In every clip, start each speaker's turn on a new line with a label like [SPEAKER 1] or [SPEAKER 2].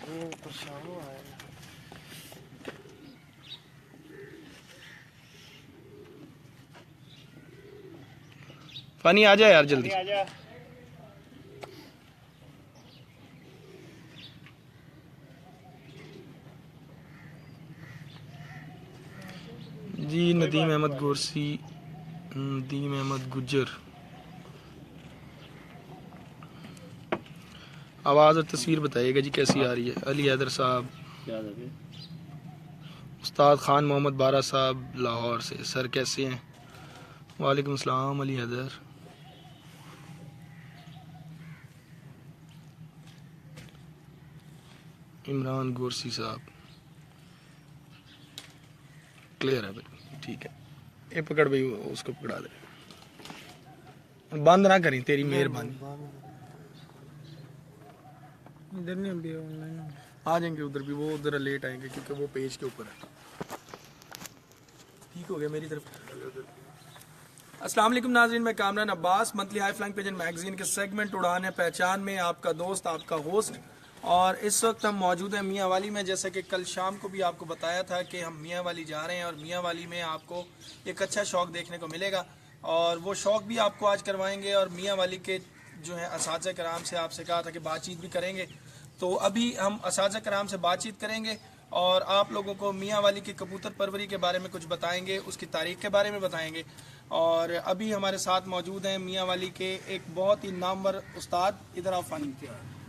[SPEAKER 1] परेशान हुआ है।
[SPEAKER 2] पानी आ जाए यार जल्दी। जी नदीम अहमद गोरसी, नदीम अहमद गुज्जर, आवाज़ और तस्वीर बताइएगा जी कैसी आ रही है। अली हैदर साहब, उस्ताद खान मोहम्मद बारा साहब लाहौर से, सर कैसे हैं? वालेकुम सलाम अली हैदर। इमरान गोरसी साहब, क्लियर है भाई, ठीक है। ये पकड़ भाई, उसको पकड़ा दे, बंद ना करें, तेरी मेहरबानी।
[SPEAKER 1] इधर नहीं भी ऑनलाइन
[SPEAKER 2] आ जाएंगे उधर भी, वो उधर लेट आएंगे क्योंकि वो पेज के ऊपर है। ठीक हो गया मेरी तरफ। अस्सलाम वालेकुम नाज़रीन, मैं Kamran Abbas, monthly high flying pigeon magazine के सेगमेंट उड़ान है पहचान में आपका दोस्त, आपका होस्ट। और इस वक्त हम मौजूद हैं मियाँ वाली में। जैसा कि कल शाम को भी आपको बताया था कि हम मियाँ वाली जा रहे हैं और मियाँ वाली में आपको एक अच्छा शौक देखने को मिलेगा और वो शौक भी आपको आज करवाएंगे। और मियाँ वाली के जो है असातिज़ा कराम से आपसे कहा था कि बातचीत भी करेंगे, तो अभी हम असातिज़ा कराम से बातचीत करेंगे और आप लोगों को मियाँ वाली की कबूतर परवरी के बारे में कुछ बताएंगे, उसकी तारीख के बारे में बताएंगे। और अभी हमारे साथ मौजूद हैं मियाँ वाली के एक बहुत ही नामवर उस्ताद, इधर आओ फ़ानी,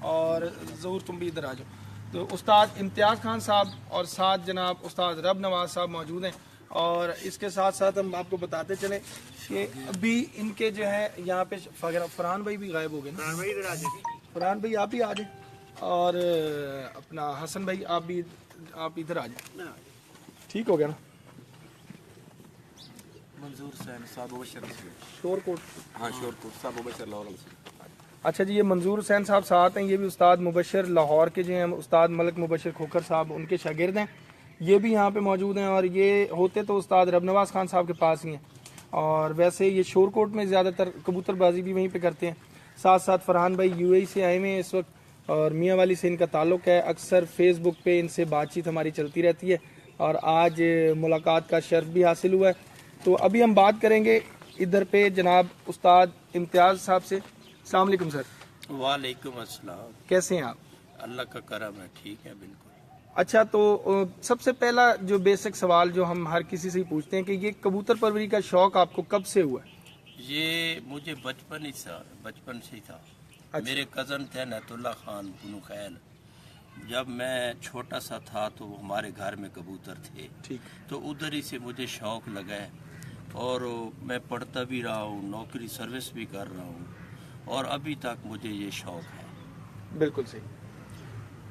[SPEAKER 2] और ज़रूर तुम भी इधर आ जाओ, तो उस्ताद इम्तियाज़ खान साहब और साथ जनाब उस्ताद रब नवाज साहब मौजूद हैं। और इसके साथ साथ हम आपको बताते चले कि अभी इनके जो है यहाँ पे फरहान भाई भी गायब हो गए ना। फरहान भाई आप भी आ जाए और अपना हसन भाई आप इधर आ जाए, ठीक हो गया ना।
[SPEAKER 3] मंजूर हुसैन साहब मुबशर,
[SPEAKER 2] शोरकोट,
[SPEAKER 3] हाँ शोरकोट साहब मुबशर लाहौर से।
[SPEAKER 2] अच्छा जी, ये मंजूर हुसैन साहब साथ हैं, ये भी उस्ताद मुबशर लाहौर के जो हैं उस्ताद मलक मुबशर खोखर साहब उनके शागिर्द हैं, ये भी यहाँ पे मौजूद हैं। और ये होते तो उस्ताद रब नवाज खान साहब के पास ही हैं और वैसे ये शोरकोट में ज़्यादातर कबूतरबाजी भी वहीं पे करते हैं। साथ साथ फरहान भाई यूएई से आए हुए हैं इस वक्त और मियाँ वाली से इनका ताल्लुक़ है। अक्सर फेसबुक पे इनसे बातचीत हमारी चलती रहती है और आज मुलाकात का शर्फ भी हासिल हुआ है। तो अभी हम बात करेंगे इधर पे जनाब उस्ताद इम्तियाज़ साहब से। अस्सलाम वालेकुम सर।
[SPEAKER 4] वालेकुम अस्सलाम।
[SPEAKER 2] कैसे हैं आप?
[SPEAKER 4] अल्लाह का करम है, ठीक है बिल्कुल।
[SPEAKER 2] अच्छा, तो सबसे पहला जो बेसिक सवाल जो हम हर किसी से ही पूछते हैं कि ये कबूतर परवरी का शौक आपको कब से हुआ?
[SPEAKER 4] ये मुझे बचपन से ही था।
[SPEAKER 2] अच्छा।
[SPEAKER 4] मेरे कज़न थे नतुल्ला खान बुनु खैल, जब मैं छोटा सा था तो हमारे घर में कबूतर थे,
[SPEAKER 2] ठीक।
[SPEAKER 4] तो उधर ही से मुझे शौक लगा है और मैं पढ़ता भी रहा हूँ, नौकरी सर्विस भी कर रहा हूँ और अभी तक मुझे ये शौक है।
[SPEAKER 2] बिल्कुल सही।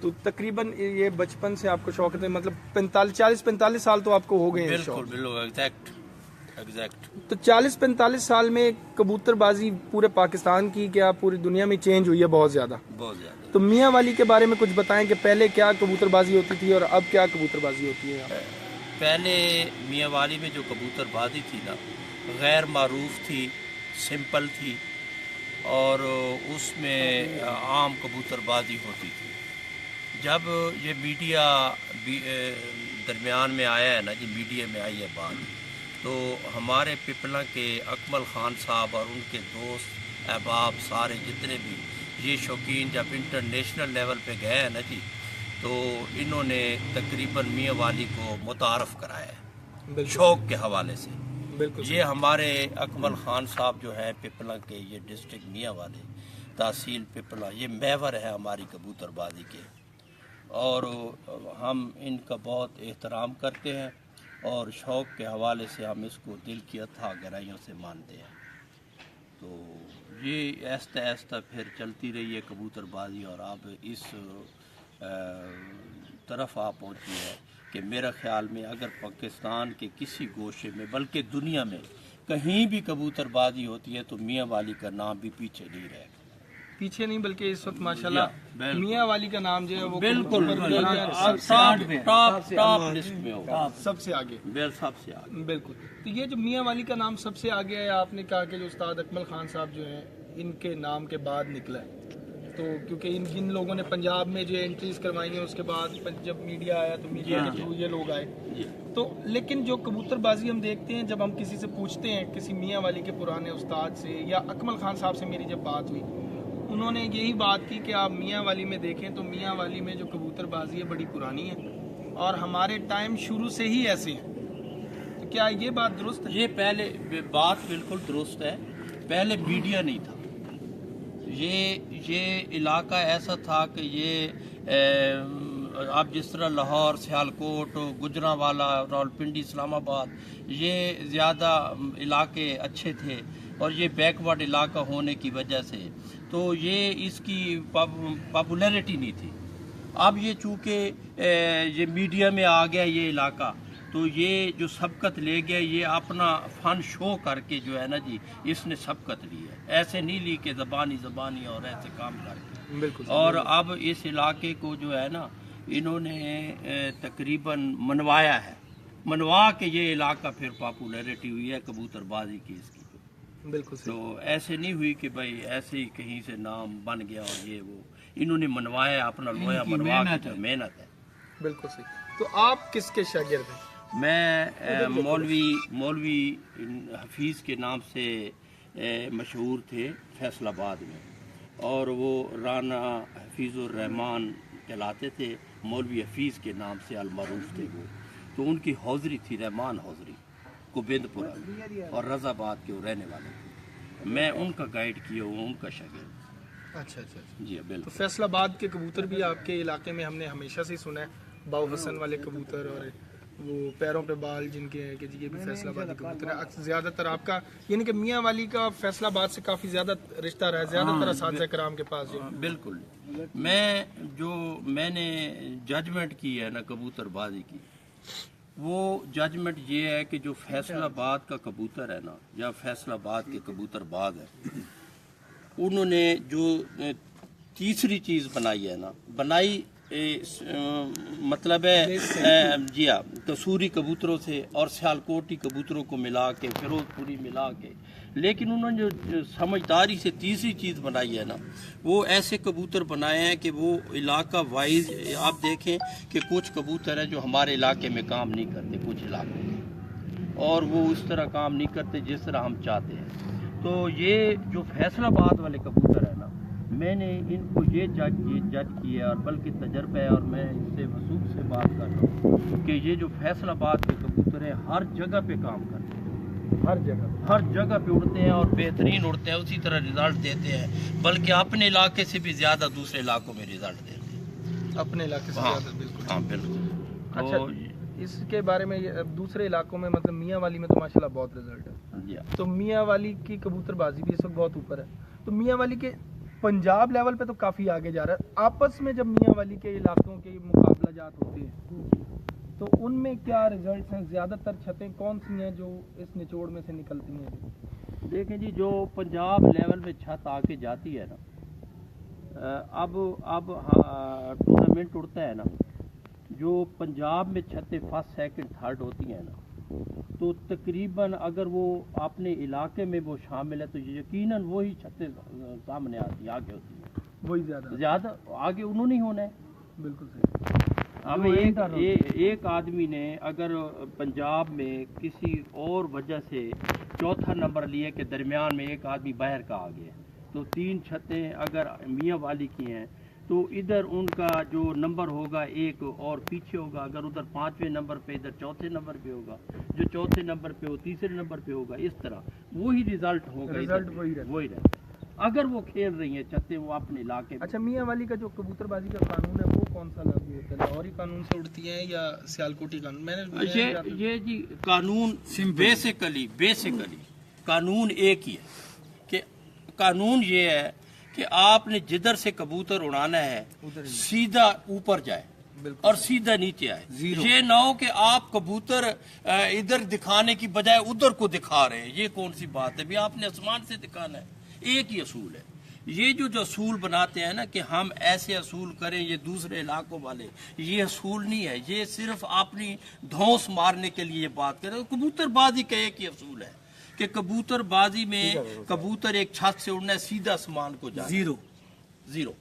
[SPEAKER 2] तो तकरीबन ये बचपन से आपको शौक है, मतलब 40-45 साल तो आपको हो गए हैं
[SPEAKER 4] बिल्कुल
[SPEAKER 2] शौक।
[SPEAKER 4] बिल्कुल एग्जैक्ट।
[SPEAKER 2] तो 40-45 साल में कबूतरबाजी पूरे पाकिस्तान की क्या पूरी दुनिया में चेंज हुई है बहुत ज़्यादा?
[SPEAKER 4] बहुत ज़्यादा।
[SPEAKER 2] तो मियाँ वाली के बारे में कुछ बताएं कि पहले क्या कबूतरबाजी होती थी और अब क्या कबूतरबाजी होती है यहाँ पे?
[SPEAKER 4] पहले मियाँ वाली में जो कबूतरबाजी थी ना, गैर मारूफ थी, सिंपल थी और उसमें आम कबूतरबाजी होती थी। जब ये मीडिया दरमियान में आया है ना जी, मीडिया में आई है बात, तो हमारे पिपला के अकमल खान साहब और उनके दोस्त अहबाब सारे जितने भी ये शौकीन जब इंटरनेशनल लेवल पे गए हैं ना जी, तो इन्होंने तकरीबन मियाँ वाली को मुतारफ़ कराया है शौक़ के हवाले से।
[SPEAKER 2] बिल्कुल।
[SPEAKER 4] ये हमारे अकमल खान साहब जो हैं पिपला के, ये डिस्ट्रिक्ट मियाँ वाले, तहसील पिपला, ये महवर है हमारी कबूतरबाजी के और हम इनका बहुत एहतराम करते हैं और शौक़ के हवाले से हम इसको दिल की अथाह गहराइयों से मानते हैं। तो ये आहिस्ता आहिस्ता फिर चलती रही है कबूतरबाजी और अब इस तरफ आ पहुंची है कि मेरा ख्याल में अगर पाकिस्तान के किसी गोशे में बल्कि दुनिया में कहीं भी कबूतरबाजी होती है तो मियाँ वाली का नाम भी पीछे नहीं रहेगा।
[SPEAKER 2] पीछे नहीं बल्कि इस वक्त माशाल्लाह मियाँ वाली का नाम जो है वो
[SPEAKER 4] बिल्कुल टॉप लिस्ट में होगा,
[SPEAKER 2] सबसे आगे।
[SPEAKER 4] सबसे आगे।
[SPEAKER 2] बिल्कुल। तो ये जो मियाँ वाली का नाम सबसे आगे है, आपने कहा कि जो उस्ताद अकमल खान साहब जो हैं इनके नाम के बाद निकला है, تو کیونکہ ان لوگوں نے پنجاب میں جو انٹریز کروائی ہیں اس کے بعد جب میڈیا آیا تو میڈیا کے تھرو یہ لوگ آئے تو لیکن جو کبوتر بازی ہم دیکھتے ہیں جب ہم کسی سے پوچھتے ہیں کسی میاں والی کے پرانے استاد سے یا اکمل خان صاحب سے میری جب بات ہوئی انہوں نے یہی بات کی کہ آپ میاں والی میں دیکھیں تو میاں والی میں جو کبوتر بازی ہے بڑی پرانی ہے اور ہمارے ٹائم شروع سے ہی ایسے ہیں. تو کیا یہ بات درست ہے؟
[SPEAKER 4] یہ پہلے بات بالکل درست ہے. پہلے میڈیا نہیں تھا. یہ علاقہ ایسا تھا کہ یہ اب جس طرح لاہور، سیالکوٹ، گجرانوالا، راولپنڈی، اسلام آباد یہ زیادہ علاقے اچھے تھے اور یہ بیکورڈ علاقہ ہونے کی وجہ سے تو یہ اس کی پاپولیرٹی نہیں تھی. اب یہ چونکہ یہ میڈیا میں آ گیا یہ علاقہ تو یہ جو سبقت لے گیا یہ اپنا فن شو کر کے جو ہے نا جی اس نے سبقت لی ہے. ایسے نہیں لی کہ زبانی اور ایسے کام کر کے.
[SPEAKER 2] بالکل.
[SPEAKER 4] اور اب اس علاقے کو جو ہے نا انہوں نے تقریباً منوا کے یہ علاقہ پھر پاپولیرٹی ہوئی ہے کبوتر بازی کی اس کی.
[SPEAKER 2] بالکل.
[SPEAKER 4] تو ایسے نہیں ہوئی کہ بھائی ایسے ہی کہیں سے نام بن گیا اور یہ وہ انہوں نے منوایا اپنا لویا منوا کے محنت ہے.
[SPEAKER 2] بالکل صحیح. تو آپ کس کے شاگرد ہیں؟
[SPEAKER 4] میں مولوی حفیظ کے نام سے مشہور تھے فیصل آباد میں اور وہ رانا حفیظ الرحمان کہلاتے تھے. مولوی حفیظ کے نام سے المعروف تھے وہ. تو ان کی حوضری تھی رحمان حوضری گوبندپورہ اور رضا آباد کے وہ رہنے والے تھے. میں ان کا گائیڈ کیا ہوں ان کا شاگرد.
[SPEAKER 2] اچھا.
[SPEAKER 4] جی
[SPEAKER 2] تو
[SPEAKER 4] بالکل.
[SPEAKER 2] فیصل آباد کے کبوتر بھی آپ کے علاقے میں ہم نے ہمیشہ سے سنا ہے. باؤ حسن والے کبوتر اور وہ پیروں پہ بال جن کے ہیں کہ جی یہ بھی فیصل آبادی کبوتر ہے. زیادہ تر آپ کا یعنی کہ میاں والی کا فیصل آباد سے کافی زیادہ رشتہ رہا ہے. زیادہ تر اساتذہ کرام کے پاس جو
[SPEAKER 4] بالکل. میں نے ججمنٹ کی ہے نا کبوتر بازی کی وہ ججمنٹ یہ ہے کہ جو فیصل آباد کا کبوتر ہے نا یا فیصل آباد کے کبوتر باز ہے انہوں نے جو تیسری چیز بنائی ہے نا مطلب ہے جی ہاں قصوری کبوتروں سے اور سیالکوٹی کبوتروں کو ملا کے فیروز پوری ملا کے لیکن انہوں نے جو سمجھداری سے تیسری چیز بنائی ہے نا وہ ایسے کبوتر بنائے ہیں کہ وہ علاقہ وائز آپ دیکھیں کہ کچھ کبوتر ہیں جو ہمارے علاقے میں کام نہیں کرتے کچھ علاقوں میں اور وہ اس طرح کام نہیں کرتے جس طرح ہم چاہتے ہیں. تو یہ جو فیصل آباد والے کبوتر ہیں نا میں نے ان کو یہ جج کیا اور بلکہ تجربہ ہے اور میں اس سے وثوق سے بات کر رہا ہوں کہ یہ جو فیصل آباد کے کبوتر ہیں ہر جگہ پہ کام کرتے ہیں. ہر جگہ پہ اڑتے ہیں اور بہترین اڑتے ہیں اسی طرح رزلٹ دیتے ہیں بلکہ اپنے علاقے سے بھی زیادہ دوسرے علاقوں میں رزلٹ دیتے ہیں.
[SPEAKER 2] اپنے علاقے سے زیادہ. بالکل.
[SPEAKER 4] ہاں بالکل.
[SPEAKER 2] اچھا اس کے بارے میں دوسرے علاقوں میں مطلب میاں والی میں تو ماشاءاللہ بہت رزلٹ ہے. تو میاں والی کی کبوتر بازی بھی اس وقت بہت اوپر ہے. تو میاں والی کے پنجاب لیول پہ تو کافی آگے جا رہا ہے. آپس میں جب میاں والی کے علاقوں کے مقابلہ جات ہوتے ہیں تو ان میں کیا رزلٹس ہیں؟ زیادہ تر چھتیں کون سی ہیں جو اس نچوڑ میں سے نکلتی ہیں؟
[SPEAKER 4] دیکھیں جی جو پنجاب لیول میں چھت آ کے جاتی ہے نا اب ٹورنامنٹ اڑتا ہے نا جو پنجاب میں چھتیں فرسٹ سیکنڈ تھرڈ ہوتی ہیں نا تو تقریباً اگر وہ اپنے علاقے میں وہ شامل ہے تو یقیناً وہی چھتیں سامنے آتی آگے ہوتی ہیں. وہی زیادہ آگے انہوں نے ہونا ہے.
[SPEAKER 2] بالکل صحیح.
[SPEAKER 4] اب ایک آدمی نے اگر پنجاب میں کسی اور وجہ سے چوتھا نمبر لیے کہ درمیان میں ایک آدمی باہر کا آ گیا تو 3 چھتیں اگر میاں والی کی ہیں تو ادھر ان کا جو نمبر ہوگا ایک اور پیچھے ہوگا. اگر ادھر 5ویں نمبر پہ ادھر چوتھے نمبر پہ ہوگا جو چوتھے نمبر پہ ہو تیسرے نمبر پہ ہوگا. اس طرح وہی رزلٹ ہوگا.
[SPEAKER 2] رزلٹ وہی
[SPEAKER 4] رہتا ہے اگر وہ کھیل رہی ہیں چھتیں وہ اپنے علاقے.
[SPEAKER 2] اچھا میاں والی کا جو کبوتر بازی کا قانون ہے وہ کون سا لاگو ہوتا ہے؟ لاہوری قانون سے اڑتی ہیں یا سیالکوٹی قانون؟
[SPEAKER 4] یہ جی قانون بیسیکلی قانون ایک ہی ہے کہ قانون یہ ہے کہ آپ نے جدھر سے کبوتر اڑانا ہے سیدھا اوپر جائے اور سیدھا نیچے آئے. یہ نہ ہو کہ آپ کبوتر ادھر دکھانے کی بجائے ادھر کو دکھا رہے ہیں. یہ کون سی بات ہے بھی آپ نے آسمان سے دکھانا ہے. ایک ہی اصول ہے. یہ جو اصول بناتے ہیں نا کہ ہم ایسے اصول کریں یہ دوسرے علاقوں والے یہ اصول نہیں ہے. یہ صرف اپنی دھونس مارنے کے لیے یہ بات کریں. کبوتر بازی کا ایک ہی اصول ہے کہ کبوتر بازی میں کبوتر ایک چھت سے اڑنا ہے سیدھا آسمان کو جانا. زیرو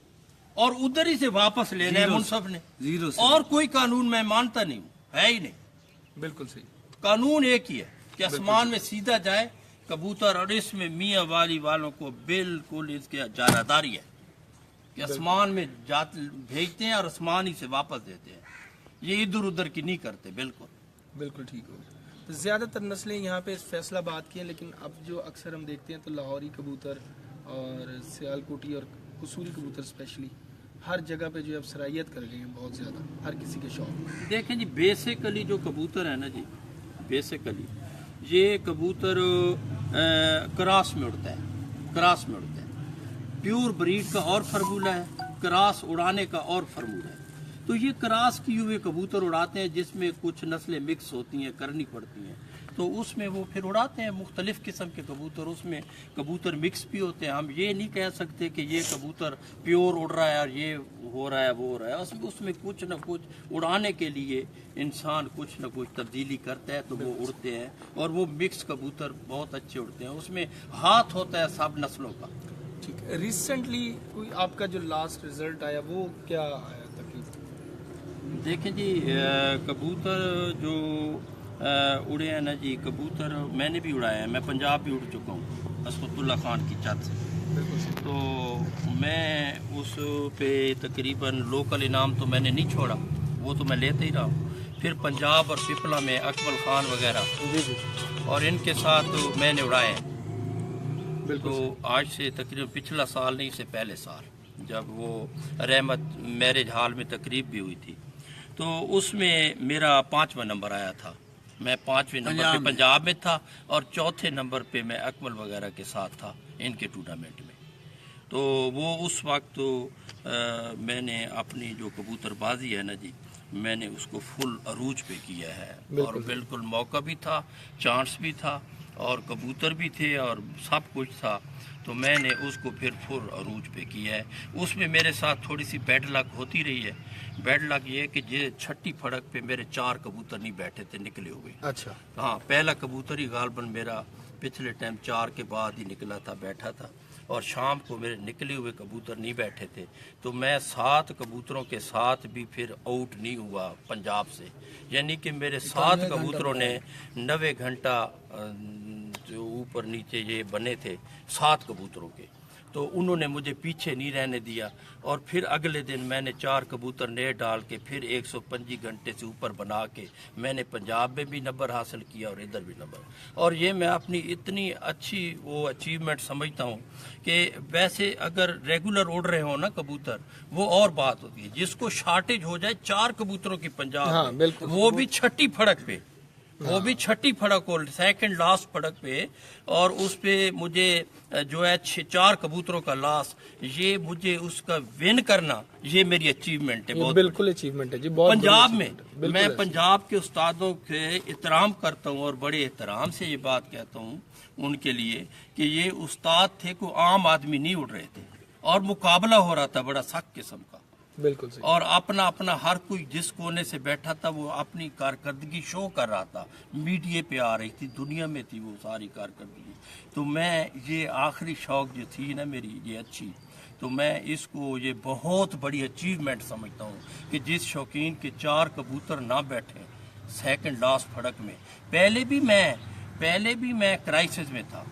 [SPEAKER 4] और उधर ही से वापस लेना है मुनसफ ने।
[SPEAKER 3] जीरो से।
[SPEAKER 4] और कोई कानून मैं मानता नहीं हूँ, है ही नहीं।
[SPEAKER 2] बिल्कुल सही।
[SPEAKER 4] कानून एक ही है कि आसमान में सीधा जाए कबूतर, और इसमें मियाँ वाली वालों को बिल्कुल इसके जारादारी है कि आसमान में जात भेजते हैं और आसमान ही से वापस देते हैं, ये इधर उधर की नहीं करते। बिल्कुल
[SPEAKER 2] बिल्कुल ठीक हो। तो ज़्यादातर नस्लें यहाँ पे फैसलाबाद की हैं, लेकिन अब जो अक्सर हम देखते हैं तो लाहौरी कबूतर और सियालकोटी और कसूरी कबूतर स्पेशली हर जगह पे जो है अब सराहियत कर गए हैं बहुत ज़्यादा, हर किसी के शौक में।
[SPEAKER 4] देखें जी, बेसिकली जो कबूतर है ना जी, बेसिकली ये कबूतर क्रॉस में उड़ता है, क्रॉस में उड़ता है। प्योर ब्रीड का और फार्मूला है, क्रॉस उड़ाने का और फार्मूला है। तो ये क्रॉस किए हुए कबूतर उड़ाते हैं जिसमें कुछ नस्लें मिक्स होती हैं, करनी पड़ती हैं, तो उसमें वो फिर उड़ाते हैं मुख्तलिफ किस्म के कबूतर। उसमें कबूतर मिक्स भी होते हैं। हम ये नहीं कह सकते कि ये कबूतर प्योर उड़ रहा है और ये हो रहा है वो हो रहा है। उसमें कुछ ना कुछ उड़ाने के लिए इंसान कुछ ना कुछ तब्दीली करता है तो वो उड़ते हैं, और वो मिक्स कबूतर बहुत अच्छे उड़ते हैं। उसमें हाथ होता है सब नस्लों का।
[SPEAKER 2] ठीक है। रिसेंटली कोई आपका जो लास्ट रिजल्ट आया वो क्या आया तकरीबन?
[SPEAKER 4] देखें जी, कबूतर जो उड़े हैं ना जी, कबूतर मैंने भी उड़ाया है। मैं पंजाब भी उड़ चुका हूँ असफतुल्ला खान की छत से। तो मैं उस पे तकरीबन लोकल इनाम तो मैंने नहीं छोड़ा, वो तो मैं लेते ही रहा हूँ। फिर पंजाब और पिपला में अकबल खान वगैरह और इनके साथ मैंने उड़ाए हैं। तो आज से तकरीबन पिछला साल नहीं, से पहले साल जब वो रहमत मैरिज हॉल में तकरीब भी हुई थी, तो उसमें मेरा 5वां नंबर आया था। मैं 5वें नंबर पे पंजाब में था और 4थे नंबर पे मैं अकमल वगैरह के साथ था इनके टूर्नामेंट में। तो वो उस वक्त मैंने अपनी जो कबूतरबाजी है ना जी, मैंने उसको फुल अरूज पे किया है। और बिल्कुल मौका भी था, चांस भी था और कबूतर भी थे और सब कुछ था, तो मैंने उसको फिर फुल अरूज पे किया है। उसमें मेरे साथ थोड़ी सी बैड लक होती रही है। बैड लक ये कि जे छठी फड़क पे मेरे 4 कबूतर नहीं बैठे थे, निकले हुए।
[SPEAKER 2] अच्छा।
[SPEAKER 4] हाँ, पहला कबूतर ही गालबन मेरा पिछले टाइम 4 के बाद ही निकला था, बैठा था, और शाम को मेरे निकले हुए कबूतर नहीं बैठे थे। तो मैं 7 कबूतरों के साथ भी फिर आउट नहीं हुआ पंजाब से, यानी कि मेरे 7 कबूतरों ने 90 घंटा जो ऊपर नीचे ये बने थे 7 कबूतरों के, तो उन्होंने मुझे पीछे नहीं रहने दिया। और फिर अगले दिन मैंने 4 कबूतर नए डाल के फिर 125 घंटे से ऊपर बना के मैंने पंजाब में भी नंबर हासिल किया और इधर भी नंबर। और ये मैं अपनी इतनी अच्छी वो अचीवमेंट समझता हूँ कि वैसे अगर रेगुलर उड़ रहे हो ना कबूतर, वो और बात होती है। जिसको शॉर्टेज हो जाए 4 कबूतरों की पंजाब
[SPEAKER 2] हाँ, बिल्कुल।
[SPEAKER 4] वो भी छठी फड़क पे, वो भी छठी फड़क हो, सेकंड लास्ट फड़क पे, और उस पे मुझे जो है 4 कबूतरों का लॉस, ये मुझे उसका विन करना, ये मेरी अचीवमेंट है। बहुत
[SPEAKER 2] बिल्कुल अचीवमेंट है जी, बहुत
[SPEAKER 4] पंजाब में मैं पंजाब के उस्तादों के एहतराम करता हूँ और बड़े एहतराम से ये बात कहता हूँ उनके लिए कि ये उस्ताद थे, को आम आदमी नहीं उड़ रहे थे और मुकाबला हो रहा था बड़ा सख्त किस्म का।
[SPEAKER 2] बिल्कुल सही।
[SPEAKER 4] और अपना अपना हर कोई जिस कोने से बैठा था वो अपनी कारकर्दगी शो कर रहा था, मीडिया पे आ रही थी, दुनिया में थी वो सारी कारकर्दगी। तो मैं ये आखिरी शौक जो थी ना मेरी ये अच्छी, तो मैं इसको ये बहुत बड़ी अचीवमेंट समझता हूँ कि जिस शौकीन के 4 कबूतर ना बैठे सेकंड लास्ट फड़क में। पहले भी मैं क्राइसिस में था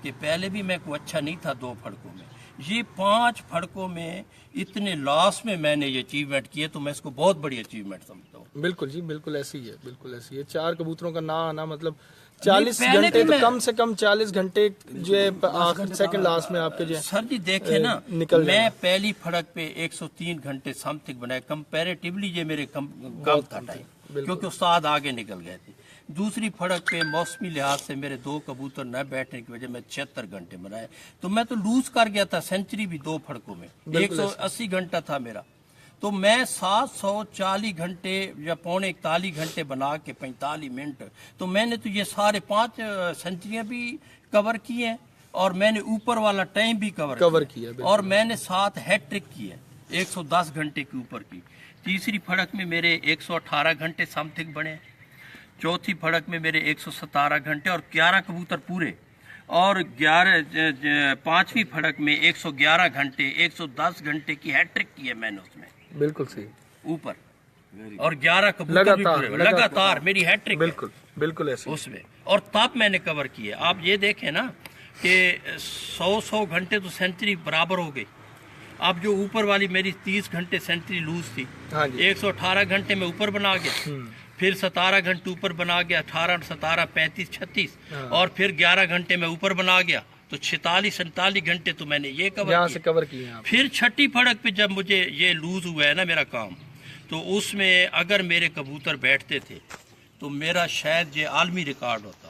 [SPEAKER 4] कि पहले भी मैं कोई अच्छा नहीं था 2 फड़कों में। ये 5 फड़कों में इतने लॉस में मैंने ये अचीवमेंट किए, तो मैं इसको बहुत बड़ी अचीवमेंट समझता हूँ।
[SPEAKER 2] बिल्कुल जी, बिल्कुल ऐसी ही है, बिल्कुल ऐसी है। 4 कबूतरों का ना आना मतलब 40 घंटे, तो कम से कम 40 घंटे जो है सेकंड लास्ट में आपके जो
[SPEAKER 4] सर जी देखे ना, मैं पहली फड़क पे 103 घंटे समथिंग बनाए, कंपैरेटिवली ये मेरे कम था टाइम, क्योंकि उस्ताद आगे निकल गए थे। दूसरी फड़क पे मौसमी लिहाज से मेरे 2 कबूतर न बैठने की वजह मैं 76 घंटे बनाए, तो मैं तो लूज कर गया था। सेंचुरी भी 2 फड़कों में 180 घंटा था मेरा, तो मैं 740 घंटे या पौने 41 घंटे बना के 45 मिनट, तो मैंने तो ये सारे 5 सेंचुरियां भी कवर की हैं और मैंने ऊपर वाला टाइम भी कवर किया और मैंने 7 हैट्रिक की है 110 घंटे के ऊपर की। तीसरी फड़क में मेरे 118 घंटे समथिंग बने, चौथी फड़क में मेरे 117 घंटे और 11 कबूतर पूरे, اور 5ویں پھڑک میں 111 گھنٹے 110 گھنٹے کی ہیٹرک کی ہے میں نے اس میں
[SPEAKER 2] بالکل صحیح
[SPEAKER 4] اوپر، اور 11 کبوتر بھی پورے لگاتار میری ہیٹرک
[SPEAKER 2] بالکل بالکل ایسے
[SPEAKER 4] اس میں، اور تاپ میں نے کور کیے. آپ یہ دیکھیں نا کہ 100 گھنٹے تو سینچری برابر ہو گئی. اب جو اوپر والی میری 30 گھنٹے سینچری لوز تھی،
[SPEAKER 2] ہاں جی
[SPEAKER 4] 118 گھنٹے میں اوپر بنا گیا، پھر 17 گھنٹے اوپر بنا گیا، 18 17 35 36 اور پھر 11 گھنٹے میں اوپر بنا گیا، تو 46 47 گھنٹے تو میں نے یہ
[SPEAKER 2] یہاں سے
[SPEAKER 4] کور
[SPEAKER 2] کور کیے ہیں آپ.
[SPEAKER 4] پھر چھٹی پھڑک پہ جب مجھے یہ لوز ہوا ہے نا میرا کام، تو اس میں اگر میرے کبوتر بیٹھتے تھے تو میرا شاید یہ عالمی ریکارڈ ہوتا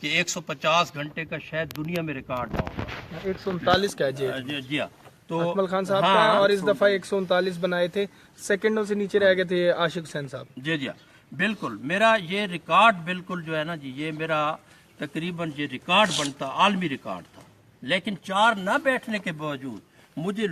[SPEAKER 4] کہ 150 گھنٹے کا شاید دنیا میں ریکارڈ نہ ہوگا.
[SPEAKER 2] 139 کا ہے جی
[SPEAKER 4] جی ہاں. تو
[SPEAKER 2] اکمل خان صاحب کا ہے، اور اس دفعہ 139 بنائے تھے، سیکنڈوں سے نیچے رہ گئے تھے عاشق حسین صاحب.
[SPEAKER 4] جی جی بالکل میرا یہ ریکارڈ بالکل جو ہے نا جی، یہ میرا تقریباً یہ ریکارڈ بنتا عالمی ریکارڈ تھا. لیکن 4 نہ بیٹھنے کے باوجود مجھے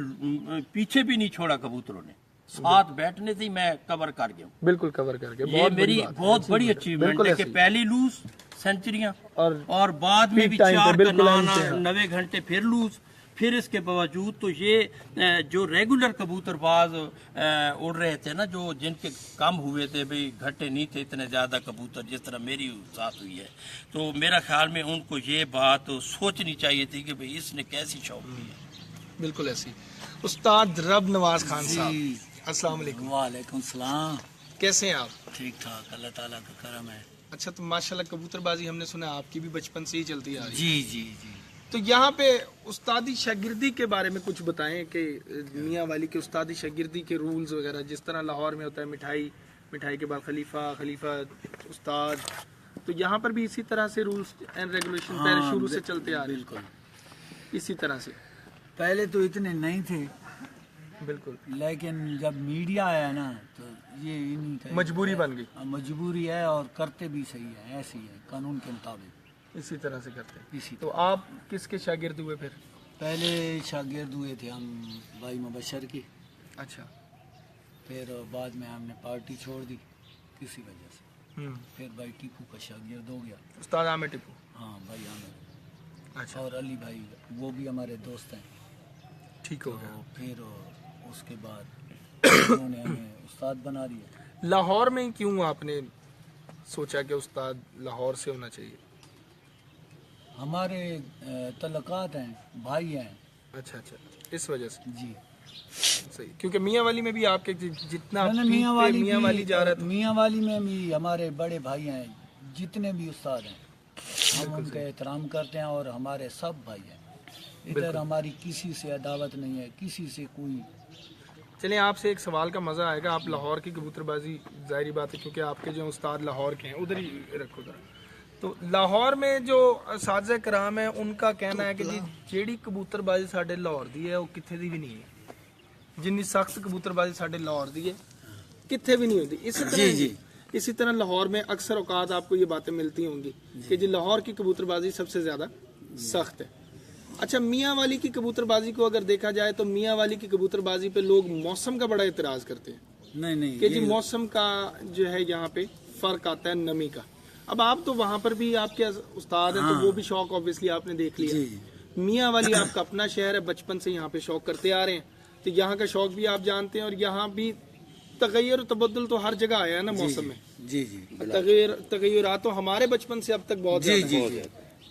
[SPEAKER 4] پیچھے بھی نہیں چھوڑا کبوتروں نے، ساتھ بیٹھنے سے ہی میں کور کر گیا ہوں.
[SPEAKER 2] بالکل کور کر کے
[SPEAKER 4] یہ میری بہت بڑی اچیومنٹ ہے کہ پہلی لوز سینچریاں اور بعد میں بھی 4 کا 90 گھنٹے پھر لوز. پھر اس کے باوجود تو یہ جو ریگولر کبوتر باز اڑ رہے تھے نا، جو جن کے کم ہوئے تھے، بھئی گھٹے نہیں تھے اتنے زیادہ کبوتر جس طرح میری ساتھ ہوئی ہے، تو میرا خیال میں ان کو یہ بات سوچنی چاہیے تھی کہ بھئی اس نے کیسی شوق کی ہے.
[SPEAKER 2] بالکل ایسی. استاد رب نواز خان صاحب السلام علیکم.
[SPEAKER 5] وعلیکم السلام.
[SPEAKER 2] کیسے ہیں آپ؟
[SPEAKER 5] ٹھیک ٹھاک، اللہ تعالیٰ کا کرم ہے.
[SPEAKER 2] اچھا، تو ماشاءاللہ کبوتر بازی ہم نے سنا آپ کی بھی بچپن سے ہی چلتی آ رہی ہے.
[SPEAKER 5] جی جی جی.
[SPEAKER 2] تو یہاں پہ استادی شاگردی کے بارے میں کچھ بتائیں کہ میاں والی کے استادی شاگردی کے رولز وغیرہ، جس طرح لاہور میں ہوتا ہے مٹھائی کے بعد خلیفہ استاد، تو یہاں پر بھی اسی طرح سے رولز اینڈ ریگولیشن پہلے شروع سے چلتے آ رہے ہیں.
[SPEAKER 5] بالکل
[SPEAKER 2] اسی طرح سے
[SPEAKER 5] پہلے تو اتنے نہیں تھے،
[SPEAKER 2] بالکل
[SPEAKER 5] لیکن جب میڈیا آیا نا تو یہ انہیں کا
[SPEAKER 2] مجبوری بن گئی.
[SPEAKER 5] مجبوری ہے، اور کرتے بھی صحیح ہے، ایسی ہے قانون کے مطابق
[SPEAKER 2] اسی طرح سے کرتے ہیں.
[SPEAKER 5] اسی
[SPEAKER 2] تو آپ کس کے شاگرد ہوئے پھر؟
[SPEAKER 5] پہلے شاگرد ہوئے تھے ہم بھائی مبشر کی،
[SPEAKER 2] اچھا.
[SPEAKER 5] پھر بعد میں ہم نے پارٹی چھوڑ دی کسی وجہ سے، پھر بھائی ٹیپو کا شاگرد ہو گیا.
[SPEAKER 2] استاد عامر ٹیپو.
[SPEAKER 5] ہاں بھائی عامر.
[SPEAKER 2] اچھا،
[SPEAKER 5] اور علی بھائی وہ بھی ہمارے دوست ہیں.
[SPEAKER 2] ٹھیک ہو گیا.
[SPEAKER 5] تو پھر اس کے بعد انہوں نے ہمیں استاد بنا دیا.
[SPEAKER 2] لاہور میں کیوں آپ نے سوچا کہ استاد لاہور سے ہونا چاہیے؟
[SPEAKER 5] ہمارے تعلقات ہیں، بھائی ہیں.
[SPEAKER 2] اچھا اچھا، اس وجہ سے.
[SPEAKER 5] جی
[SPEAKER 2] صحیح، کیونکہ میاں والی میں بھی آپ کے جتنا
[SPEAKER 5] میاں
[SPEAKER 2] والی جا رہا تھا،
[SPEAKER 5] میاں والی میں بھی ہمارے بڑے بھائی ہیں، جتنے بھی استاد ہیں ہم ان کا احترام کرتے ہیں، اور ہمارے سب بھائی ہیں. ادھر ہماری کسی سے عداوت نہیں ہے، کسی سے کوئی.
[SPEAKER 2] چلیں آپ سے ایک سوال کا مزہ آئے گا. آپ لاہور کی کبوتر بازی ظاہری بات ہے کیونکہ آپ کے جو استاد لاہور کے ہیں، ادھر ہی رکھو ذرا. تو لاہور میں جو اساتذہ کرام ہیں ان کا کہنا ہے کہ جی جیڑی کبوتر بازی ساڈے لاہور دی ہے وہ کتنے دی بھی نہیں ہے. جنی سخت کبوتر بازی ساڈے لاہور دی ہے کتنے بھی نہیں ہوتی. اسی طرح لاہور میں اکثر اوقات آپ کو یہ باتیں ملتی ہوں گی کہ جی لاہور کی کبوتر بازی سب سے زیادہ سخت ہے. اچھا، میاں والی کی کبوتر بازی کو اگر دیکھا جائے تو میاں والی کی کبوتر بازی پہ لوگ موسم کا بڑا اعتراض کرتے ہیں
[SPEAKER 5] نہیں
[SPEAKER 2] کہ جی موسم کا جو ہے یہاں پہ فرق آتا ہے نمی کا. اب آپ تو وہاں پر بھی آپ کے استاد ہیں، تو وہ بھی شوق آبویسلی آپ نے دیکھ لیا. میاں والی آپ کا اپنا شہر ہے، بچپن سے یہاں پہ شوق کرتے آ رہے ہیں، تو یہاں کا شوق بھی آپ جانتے ہیں. اور یہاں بھی تغیر و تبدل تو ہر جگہ آیا ہے نا موسم میں.
[SPEAKER 5] جی جی
[SPEAKER 2] تغیرات تو ہمارے بچپن سے اب تک بہت زیادہ ہیں.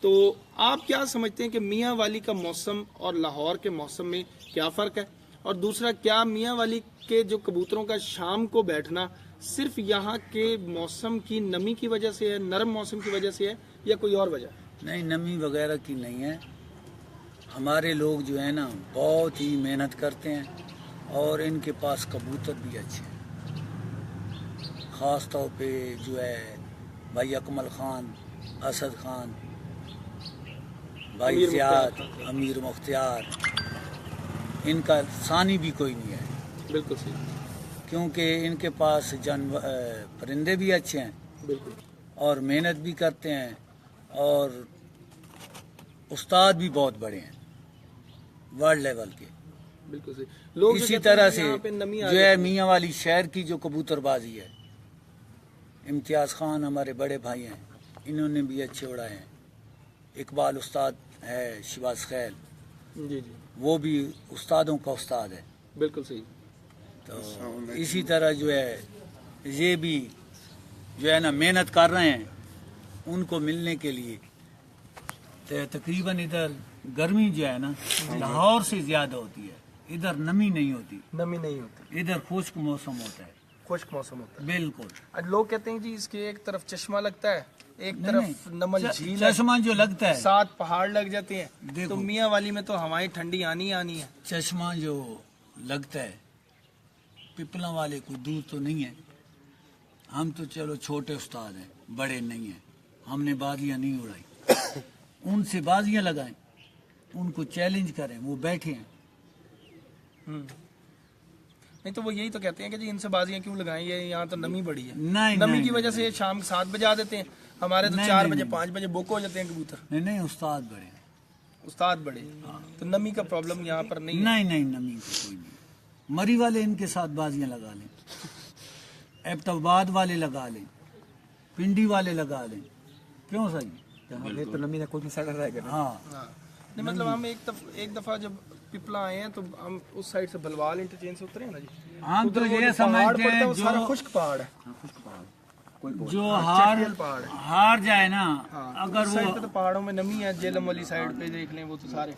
[SPEAKER 2] تو آپ کیا سمجھتے ہیں کہ میاں والی کا موسم اور لاہور کے موسم میں کیا فرق ہے؟ اور دوسرا، کیا میاں والی کے جو کبوتروں کا شام کو بیٹھنا صرف یہاں کے موسم کی نمی کی وجہ سے ہے، نرم موسم کی وجہ سے ہے، یا کوئی اور وجہ؟
[SPEAKER 5] نہیں، نمی وغیرہ کی نہیں ہے. ہمارے لوگ جو ہے نا بہت ہی محنت کرتے ہیں، اور ان کے پاس کبوتر بھی اچھے ہیں. خاص طور پہ جو ہے بھائی اکمل خان، اسد خان، بھائی زیاد، امیر مختار، ان کا ثانی بھی کوئی نہیں ہے.
[SPEAKER 2] بالکل صحیح،
[SPEAKER 5] کیونکہ ان کے پاس پرندے بھی اچھے ہیں،
[SPEAKER 2] بالکل،
[SPEAKER 5] اور محنت بھی کرتے ہیں، اور استاد بھی بہت بڑے ہیں ورلڈ لیول کے.
[SPEAKER 2] بالکل صحیح. لوگ
[SPEAKER 5] اسی طرح سے جو ہے میاں والی شہر کی جو کبوتر بازی ہے، امتیاز خان ہمارے بڑے بھائی ہیں، انہوں نے بھی اچھے اڑائے ہیں. इकबाल उस्ताद है, शिवाज खैल,
[SPEAKER 2] जी जी
[SPEAKER 5] वो भी उस्तादों का उस्ताद है।
[SPEAKER 2] बिल्कुल सही।
[SPEAKER 5] तो इसी तरह जो है ये भी जो है ना मेहनत कर रहे हैं उनको मिलने के लिए। तो तकरीबन इधर गर्मी जो है ना लाहौर से ज़्यादा होती है, इधर नमी नहीं होती,
[SPEAKER 2] नमी नहीं होती,
[SPEAKER 5] इधर खुश्क मौसम होता है।
[SPEAKER 2] खुश्क मौसम होता है।
[SPEAKER 5] बिल्कुल।
[SPEAKER 2] आज लोग कहते हैं जी इसके एक तरफ चश्मा लगता है, एक
[SPEAKER 5] नहीं,
[SPEAKER 2] तरफ नमल झील है,
[SPEAKER 5] चश्मा जो लगता है,
[SPEAKER 2] 7 पहाड़ लग जाते हैं,
[SPEAKER 5] देखो।
[SPEAKER 2] तो मियाँ वाली में तो हवाएं ठंडी आनी ही आनी है।
[SPEAKER 5] चश्मा जो लगता है पिपला वाले कोई दूर तो नहीं है। हम तो चलो छोटे उस्ताद हैं, बड़े नहीं हैं, हमने बाजियां नहीं उड़ाई। उनसे बाजियां लगाएं, उनको चैलेंज करें, वो बैठे हैं।
[SPEAKER 2] नहीं तो वो यही तो कहते हैं कि जी इनसे बाजियां क्यों लगाएं, ये यहाँ तो नमी बड़ी है।
[SPEAKER 5] नहीं,
[SPEAKER 2] नमी
[SPEAKER 5] नहीं,
[SPEAKER 2] की वजह
[SPEAKER 5] नहीं,
[SPEAKER 2] से ये शाम 7 बजा देते हैं, हमारे तो
[SPEAKER 5] नहीं,
[SPEAKER 2] 4
[SPEAKER 5] नहीं,
[SPEAKER 2] बजे
[SPEAKER 5] नहीं।
[SPEAKER 2] 5 बजे बुक हो जाते हैं कबूतर।
[SPEAKER 5] नहीं नहीं, उस्ताद बड़े हैं।
[SPEAKER 2] उस्ताद बड़े, तो नमी का प्रॉब्लम यहाँ पर नहीं है।
[SPEAKER 5] नहीं नहीं, नमी को कोई नहीं। मरी वाले इनके साथ बाजियां लगा लें, एबटाबाद वाले लगा लें, पिंडी वाले लगा लें, क्यों सही?
[SPEAKER 3] तो नमी ने कोई मिसाल रहेगा।
[SPEAKER 5] हाँ,
[SPEAKER 2] हाँ। नहीं मतलब हम एक दफा जब पिपला आए हैं तो हम उस साइड से भलवाल इंटरचेंज से उतरे हैं ना जी,
[SPEAKER 5] हम तो
[SPEAKER 2] उधर वो
[SPEAKER 5] ये
[SPEAKER 2] जो पहाड़
[SPEAKER 5] समझते
[SPEAKER 2] पड़ता है
[SPEAKER 5] हैं
[SPEAKER 2] वो सारा
[SPEAKER 5] जो
[SPEAKER 2] खुश्क पहाड़ है।
[SPEAKER 5] जो हार
[SPEAKER 2] चटियल पहाड़ है।
[SPEAKER 5] हार जाए ना,
[SPEAKER 2] हाँ,
[SPEAKER 5] अगर
[SPEAKER 2] उस
[SPEAKER 5] वो
[SPEAKER 2] साइड पे तो पहाड़ों में नमी है, जेलम वाली साइड पे देख लें वो तो सारे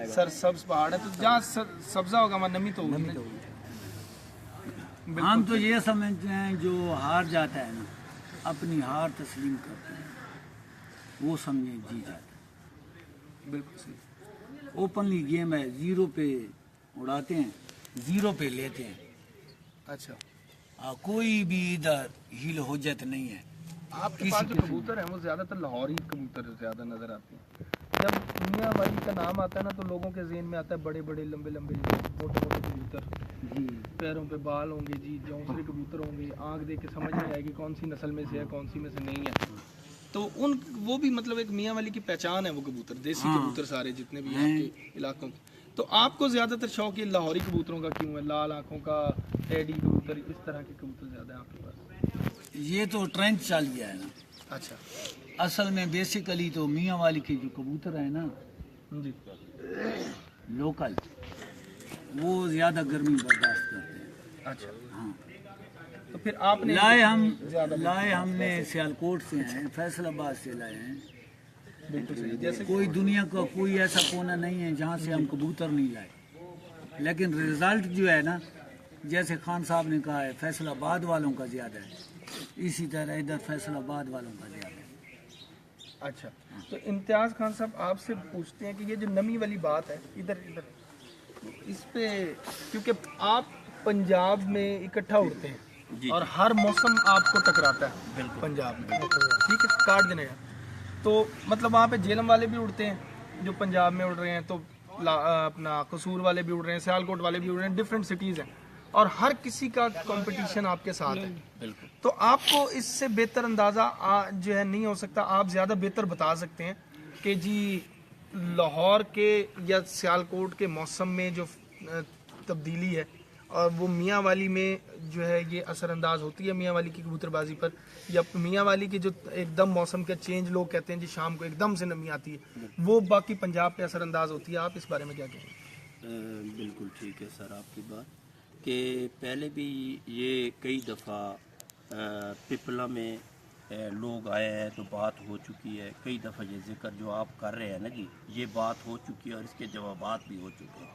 [SPEAKER 2] सर सब्ज पहाड़ है, तो जहाँ सब्जा होगा वहाँ नमी तो होगी ना।
[SPEAKER 5] हम तो ये समझते हैं जो हार जाता है ना, अपनी हार तस्लीम करते हैं, वो समझे जी जाता है।
[SPEAKER 2] बिल्कुल सही।
[SPEAKER 5] ओपनली गेम है, 0 पे उड़ाते हैं, 0 पे लेते हैं।
[SPEAKER 2] अच्छा,
[SPEAKER 5] कोई भी इधर हिल हो जात नहीं है।
[SPEAKER 2] आपके पास जो कबूतर हैं वो ज्यादातर लाहौरी कबूतर ज्यादा नजर आते हैं। जब मियाँ वाली का नाम आता है ना तो लोगों के ज़हन में आता है बड़े बड़े लंबे लंबे मोटे मोटे कबूतर,
[SPEAKER 5] जी,
[SPEAKER 2] पैरों पे बाल होंगे जी, जौंसरे कबूतर होंगे, आंख देख के समझ नहीं आएगी कौन सी नस्ल में से है कौन सी में से नहीं है। तो उन वो भी मतलब एक मियाँ वाली की पहचान है वो कबूतर, देसी कबूतर सारे जितने भी हैं आपके इलाकों के। तो आपको ज्यादातर शौक ये लाहौरी कबूतरों का क्यों है? लाल आंखों का, टेडी कबूतर, इस तरह के कबूतर ज्यादा है आपके पास?
[SPEAKER 5] ये तो ट्रेंड चल गया है ना।
[SPEAKER 2] अच्छा
[SPEAKER 5] असल में बेसिकली तो मियाँ वाली के जो कबूतर है ना
[SPEAKER 2] जी,
[SPEAKER 5] लोकल, वो ज्यादा गर्मी बर्दाश्त करते हैं।
[SPEAKER 2] अच्छा
[SPEAKER 5] हाँ,
[SPEAKER 2] तो फिर आपने
[SPEAKER 5] लाए हमने सियालकोट से हैं, फैसलाबाद से लाए हैं।
[SPEAKER 2] बिल्कुल सही। जैसे
[SPEAKER 5] कोई दुनिया का कोई ऐसा कोना नहीं है जहाँ से हम कबूतर नहीं लाए, लेकिन रिजल्ट जो है ना, जैसे खान साहब ने कहा है फैसलाबाद वालों का ज़्यादा है, इसी तरह इधर फैसलाबाद वालों का ज़्यादा है।
[SPEAKER 2] अच्छा, तो इम्तियाज़ खान साहब आपसे पूछते हैं कि ये जो नमी वाली बात है इधर इस पे, क्योंकि आप पंजाब में इकट्ठा उड़ते हैं और हर मौसम आपको टकराता है पंजाब में, ठीक है, काट देने का। तो मतलब वहाँ पे जेलम वाले भी उड़ते हैं जो पंजाब में उड़ रहे हैं, तो अपना कसूर वाले भी उड़ रहे हैं, सियालकोट वाले भी उड़ रहे हैं, डिफरेंट सिटीज़ हैं और हर किसी का कंपटीशन आपके साथ है। तो आपको इससे बेहतर अंदाज़ा जो है नहीं हो सकता, आप ज़्यादा बेहतर बता सकते हैं कि जी लाहौर के या सियालकोट के मौसम में जो तब्दीली है और वो मियाँ वाली में जो है ये असरअंदाज होती है मियाँ वाली की कबूतरबाजी पर, या मियाँ वाली की जो एकदम मौसम का चेंज लोग कहते हैं जी शाम को एकदम से नमी आती है, वो बाकी पंजाब पे असरअंदाज होती है। आप इस बारे में क्या कहेंगे?
[SPEAKER 4] बिल्कुल ठीक है सर आपकी बात, कि पहले भी ये कई दफ़ा पिपला में लोग आए हैं तो बात हो चुकी है, कई दफ़ा ये जिक्र जो आप कर रहे हैं ना जी, ये बात हो चुकी है और इसके जवाबात भी हो चुके हैं।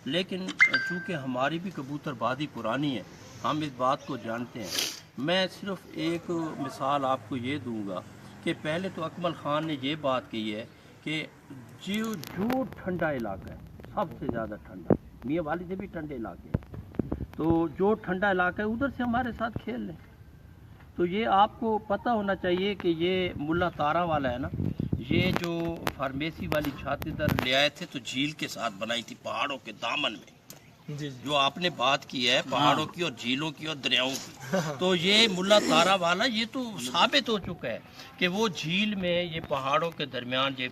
[SPEAKER 4] लेकिन चूँकि हमारी भी कबूतरबाजी पुरानी है, हम इस बात को जानते हैं। मैं सिर्फ एक मिसाल आपको ये दूंगा कि पहले तो अकमल ख़ान ने ये बात कही है कि जो ठंडा इलाका है, सबसे ज़्यादा ठंडा, मियाँ वाली से भी ठंडे इलाके हैं, तो जो ठंडा इलाका है उधर से हमारे साथ खेल लें। तो ये आपको पता होना चाहिए कि ये मुल्ला तारा वाला है ना, ये जो फार्मेसी वाली छात इधर ले आए थे तो झील के साथ बनाई थी पहाड़ों के दामन में।
[SPEAKER 2] जी
[SPEAKER 4] जो आपने बात की है पहाड़ों की और झीलों की और दरियाओं की, तो ये मुल्ला तारा वाला ये तो साबित हो चुका है कि वो झील में, ये पहाड़ों के दरमियान ये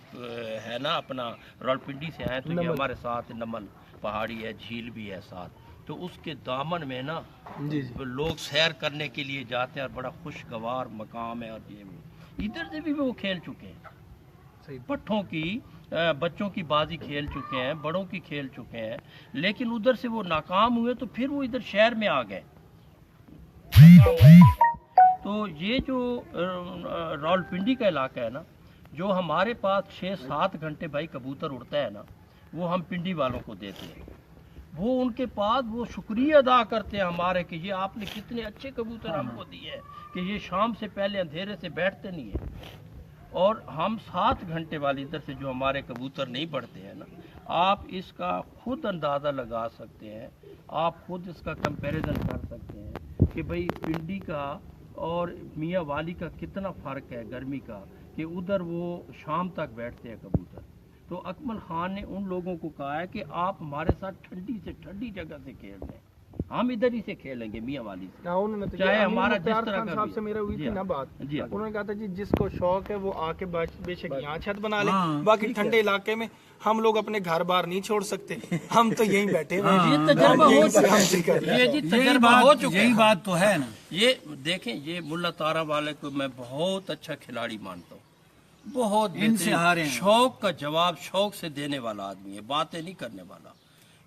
[SPEAKER 4] है ना, अपना रावलपिंडी से आए तो ये हमारे साथ नमल पहाड़ी है, झील भी है साथ, तो उसके दामन में ना
[SPEAKER 2] जी
[SPEAKER 4] लोग सैर करने के लिए जाते हैं और बड़ा खुशगवार मकाम है। और ये इधर से भी वो खेल चुके हैं, पट्ठों की बच्चों की बाजी खेल चुके हैं, बड़ों की खेल चुके हैं, लेकिन उधर से वो नाकाम हुए तो फिर वो इधर शहर में आ गए। तो ये जो रावलपिंडी का इलाका है ना, जो हमारे पास 6-7 घंटे भाई कबूतर उड़ता है ना, वो हम पिंडी वालों को देते हैं। वो उनके पास वो शुक्रिया अदा करते हैं हमारे कि ये आपने कितने अच्छे कबूतर हमको दिए हैं कि ये शाम से पहले अंधेरे से बैठते नहीं है। और हम 7 घंटे वाली इधर से जो हमारे कबूतर नहीं बढ़ते हैं ना, आप इसका खुद अंदाज़ा लगा सकते हैं, आप खुद इसका कंपैरिजन कर सकते हैं कि भाई पिंडी का और मियाँ वाली का कितना फ़र्क है गर्मी का, कि उधर वो शाम तक बैठते हैं कबूतर। तो अकमल खान ने उन लोगों को कहा है कि आप हमारे साथ ठंडी से ठंडी जगह से खेल लें, हम इधर ही से खेलेंगे मियाँ वाली से,
[SPEAKER 1] उन्होंने तो
[SPEAKER 4] चाहे
[SPEAKER 1] ये
[SPEAKER 4] हमारा
[SPEAKER 1] अमीर
[SPEAKER 4] जिस
[SPEAKER 1] मुख्तार
[SPEAKER 4] तरह
[SPEAKER 1] खान
[SPEAKER 4] का
[SPEAKER 1] साहब
[SPEAKER 4] भी।
[SPEAKER 1] से मेरा हुई
[SPEAKER 4] जी
[SPEAKER 1] थी ना
[SPEAKER 4] हाँ।
[SPEAKER 1] बात,
[SPEAKER 4] जी हाँ।
[SPEAKER 1] उन्होंने कहा था जी जिसको शौक है वो आके बेशक यहाँ छत बना ले,
[SPEAKER 5] हाँ,
[SPEAKER 1] बाकी ठंडे इलाके में हम लोग अपने घर बार नहीं छोड़ सकते, हम तो यहीं बैठे हुए हैं।
[SPEAKER 4] ये तजर्बा हो चुका
[SPEAKER 1] हम जी कर रहे
[SPEAKER 4] है,
[SPEAKER 1] हैं।
[SPEAKER 4] ये जी तजर्बा हो चुका
[SPEAKER 5] यही
[SPEAKER 4] है।
[SPEAKER 5] बात तो है ना।
[SPEAKER 4] ये देखें, ये मुल्ला तारा वाले को मैं बहुत अच्छा खिलाड़ी मानता हूँ, बहुत
[SPEAKER 5] इनसे
[SPEAKER 4] बेहतरीन,
[SPEAKER 5] हारे हैं।
[SPEAKER 4] शौक का जवाब शौक से देने वाला आदमी है, बातें नहीं करने वाला,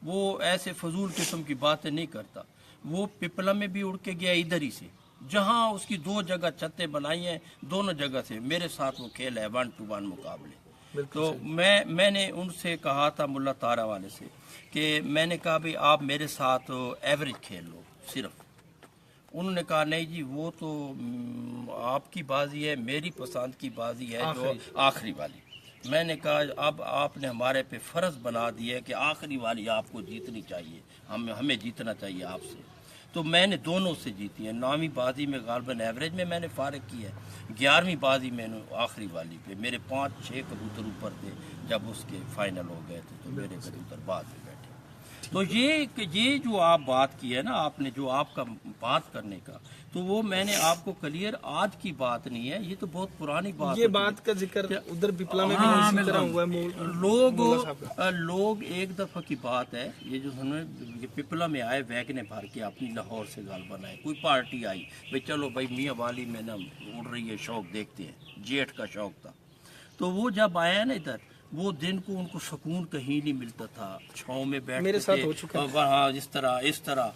[SPEAKER 4] वो ऐसे फजूल किस्म की बातें नहीं करता। वो पिपला में भी उड़ के गया इधर ही से, जहाँ उसकी 2 जगह छतें बनाई हैं, दोनों जगह से मेरे साथ वो खेल है 1-to-1 मुकाबले। तो मैंने उनसे कहा था मुल्ला तारा वाले से कि मैंने कहा भाई आप मेरे साथ एवरेज खेल लो सिर्फ। उन्होंने कहा नहीं जी वो तो आपकी बाजी है, मेरी पसंद की बाजी है जो आखिरी वाली। मैंने कहा अब आपने हमारे पे फ़र्ज बना दिया है कि आखिरी वाली आपको जीतनी चाहिए, हमें जीतना चाहिए आपसे। तो मैंने दोनों से जीती है। 9वीं बाजी में गालबन एवरेज में मैंने फारिग की है, 11वीं बाजी मैंने आखिरी वाली पे, मेरे 5-6 कबूतर ऊपर थे जब उसके फाइनल हो गए थे, तो मेरे कबूतर बाद में बैठे। तो ये जो आप बात की है ना आपने, जो आपका बात करने का, तो वो मैंने आपको क्लियर आज की बात नहीं है, ये तो बहुत पुरानी बात
[SPEAKER 1] ये
[SPEAKER 4] हो चुकी
[SPEAKER 1] बात का जिक्र उधर पिपला में भी
[SPEAKER 4] हाँ,
[SPEAKER 1] इसी तरह हुआ है।
[SPEAKER 4] लोग एक दफा की बात है, ये जो उन्होंने पिपला में आए वैगने भर के अपनी लाहौर से गालबन आए, कोई पार्टी आई भाई चलो भाई मियाँ वाली में ना उड़ रही है, शौक देखते हैं, जेठ का शौक था। तो वो जब आया ना इधर, वो दिन को उनको सुकून कहीं नहीं मिलता था, छाँव में बैठते
[SPEAKER 1] मेरे साथ
[SPEAKER 4] थे,
[SPEAKER 1] हो चुका है।
[SPEAKER 4] हाँ इस तरह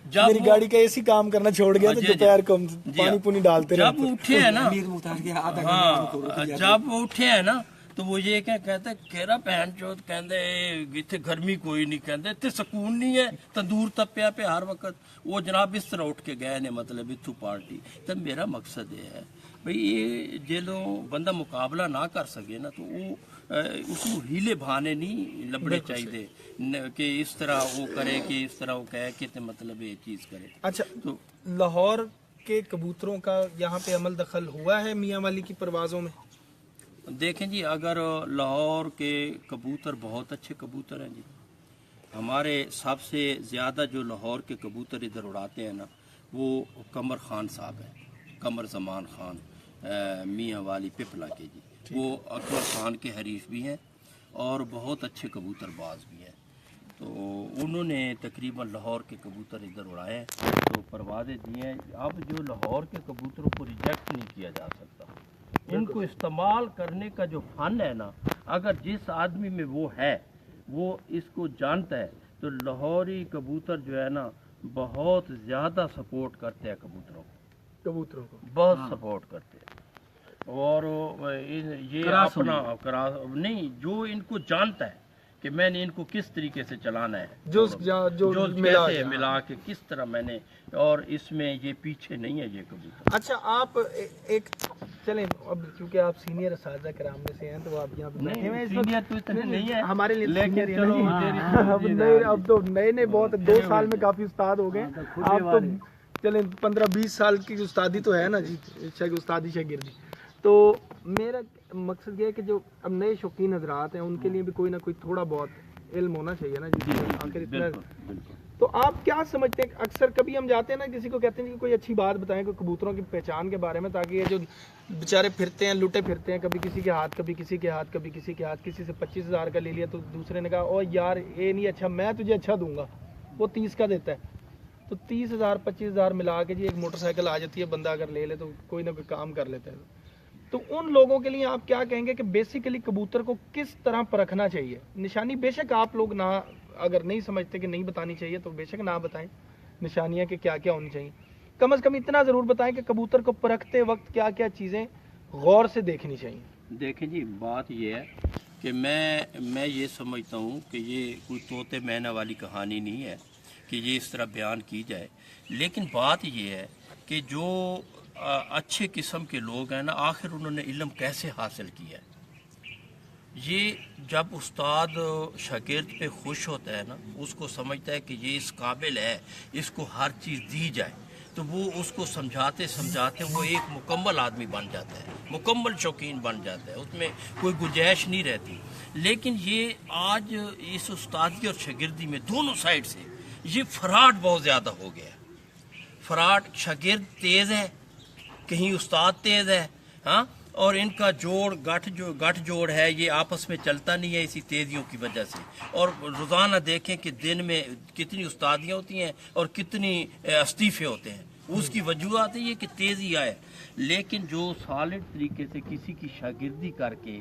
[SPEAKER 4] जब
[SPEAKER 1] मेरी गाड़ी का एसी काम करना छोड़ गया तो
[SPEAKER 4] जी,
[SPEAKER 1] दोपहर को हम
[SPEAKER 4] जी,
[SPEAKER 1] पानी पुनी डालते
[SPEAKER 4] जब
[SPEAKER 1] रहते।
[SPEAKER 4] वो उठे है ना,
[SPEAKER 3] अमीर मुख्तार के आधा घंटा
[SPEAKER 4] हाँ जब वो उठे है ना, तो वो ये क्या कहते केरा भैन चोत कहते इतने गर्मी कोई नहीं, कहते इतने सुकून नहीं है, तंदूर तपिया पे हर वक्त। वो जनाब इस तरह उठ के गए ने, मतलब इतू पार्टी। तब मेरा मकसद ये है भाई ये जो बंदा मुकाबला ना कर सके ना, तो वो उसको हीले बहाने नहीं लबड़े चाहिए कि इस तरह वो करे कि इस तरह वो कहे कि मतलब ये चीज़ करे।
[SPEAKER 1] अच्छा,
[SPEAKER 4] तो
[SPEAKER 1] लाहौर के कबूतरों का यहाँ पे अमल दखल हुआ है मियाँ वाली की परवाज़ों में?
[SPEAKER 4] देखें जी, अगर लाहौर के कबूतर बहुत अच्छे कबूतर हैं जी, हमारे सबसे ज़्यादा जो लाहौर के कबूतर इधर उड़ाते हैं ना, वो कमर खान साहब हैं, कमर जमान खान मियाँ वाली पिपला के जी। वो अकबर खान के हरीफ भी हैं और बहुत अच्छे कबूतरबाज भी हैं। तो उन्होंने तकरीबन लाहौर के कबूतर इधर उड़ाए हैं, तो परवाज़ें दी हैं। अब जो लाहौर के कबूतरों को रिजेक्ट नहीं किया जा सकता, इनको इस्तेमाल करने का जो फ़न है ना, अगर जिस आदमी में वो है, वो इसको जानता है, तो लाहौरी कबूतर जो है ना बहुत ज़्यादा सपोर्ट करते हैं कबूतरों को, बहुत सपोर्ट करते हैं। और ये अपना नहीं, जो इनको जानता है कि मैंने इनको किस तरीके से चलाना है, जो कैसे मिला के किस तरह मैंने, और इसमें ये पीछे नहीं है ये कबूतर।
[SPEAKER 1] अच्छा, आप एक चलें, अब क्योंकि आप सीनियर असातिज़ा कराम में से हैं तो आप यहाँ पे बैठे हुए हैं,
[SPEAKER 4] सीनियर तो इतने नहीं है
[SPEAKER 1] हमारे लिए
[SPEAKER 4] लेकिन
[SPEAKER 1] सीनियर
[SPEAKER 4] चलो
[SPEAKER 1] अब तो नए बहुत 2 साल में काफी उस्ताद हो गए। आप तो चलें 15-20 साल की उस्तादी तो है ना जी, उस्तादी शागिर्दी। तो मेरा मकसद ये है कि जो अब नए शौकीन हजरात हैं उनके लिए भी कोई ना कोई थोड़ा बहुत इल्म होना चाहिए ना जी, आखिर इतना। तो आप क्या समझते हैं, अक्सर कभी हम जाते हैं ना, किसी को कहते हैं कि कोई अच्छी बात बताएं कोई कबूतरों की पहचान के बारे में, ताकि ये जो बेचारे फिरते हैं, लुटे फिरते हैं, कभी किसी के हाथ, कभी किसी के हाथ, कभी किसी के हाथ, किसी से 25,000 का ले लिया तो दूसरे ने कहा ओ यार ये नहीं अच्छा, मैं तुझे अच्छा दूंगा, वो 30 का देता है। तो 30,000 25,000 मिला के जी एक मोटरसाइकिल आ जाती है, बंदा अगर ले ले तो कोई ना कोई काम कर लेता है। تو ان لوگوں کے لیے آپ کیا کہیں گے کہ بیسیکلی کبوتر کو کس طرح پرکھنا چاہیے؟ نشانی بے شک آپ لوگ نہ اگر نہیں سمجھتے کہ نہیں بتانی چاہیے تو بے شک نہ بتائیں نشانیاں کہ کیا کیا ہونی چاہیے، کم از کم اتنا ضرور بتائیں کہ کبوتر کو پرکھتے وقت کیا کیا چیزیں غور سے دیکھنی چاہیے۔
[SPEAKER 4] دیکھیں جی، بات یہ ہے کہ میں یہ سمجھتا ہوں کہ یہ کوئی طوطے مینا والی کہانی نہیں ہے کہ یہ اس طرح بیان کی جائے، لیکن بات یہ ہے کہ جو اچھے قسم کے لوگ ہیں نا، آخر انہوں نے علم کیسے حاصل کیا ہے؟ یہ جب استاد شاگرد پہ خوش ہوتا ہے نا، اس کو سمجھتا ہے کہ یہ اس قابل ہے، اس کو ہر چیز دی جائے، تو وہ اس کو سمجھاتے سمجھاتے وہ ایک مکمل آدمی بن جاتا ہے، مکمل شوقین بن جاتا ہے، اس میں کوئی گنجائش نہیں رہتی۔ لیکن یہ آج اس استادی اور شاگردی میں دونوں سائڈ سے یہ فراڈ بہت زیادہ ہو گیا ہے۔ فراڈ، شاگرد تیز ہے، کہیں استاد تیز ہے، ہاں، اور ان کا گٹھ جوڑ ہے، یہ آپس میں چلتا نہیں ہے اسی تیزیوں کی وجہ سے۔ اور روزانہ دیکھیں کہ دن میں کتنی استادیاں ہوتی ہیں اور کتنی استعفے ہوتے ہیں، اس کی وجوہات یہ کہ تیزی آئے۔ لیکن جو سالڈ طریقے سے کسی کی شاگردی کر کے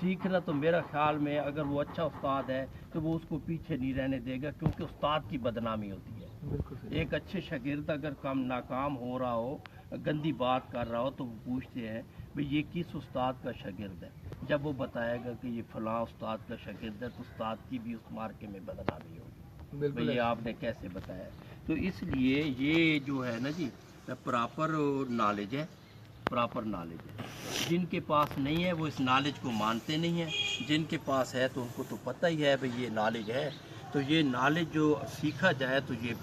[SPEAKER 4] سیکھنا، تو میرا خیال میں اگر وہ اچھا استاد ہے تو وہ اس کو پیچھے نہیں رہنے دے گا، کیونکہ استاد کی بدنامی ہوتی ہے۔ ایک اچھے شاگرد اگر ناکام ہو رہا ہو، گندی بات کر رہا ہو، تو وہ پوچھتے ہیں بھئی یہ کس استاد کا شاگرد ہے؟ جب وہ بتائے گا کہ یہ فلاں استاد کا شاگرد ہے، تو استاد کی بھی اس مارکے میں بدنامی ہوگی، بھئی یہ آپ نے کیسے بتایا؟ تو اس لیے یہ جو ہے نا جی، پراپر نالج ہے، پراپر نالج ہے۔ جن کے پاس نہیں ہے وہ اس نالج کو مانتے نہیں ہیں، جن کے پاس ہے تو ان کو تو پتہ ہی ہے بھئی یہ نالج ہے۔ تو یہ نالج جو سیکھا جائے تو یہ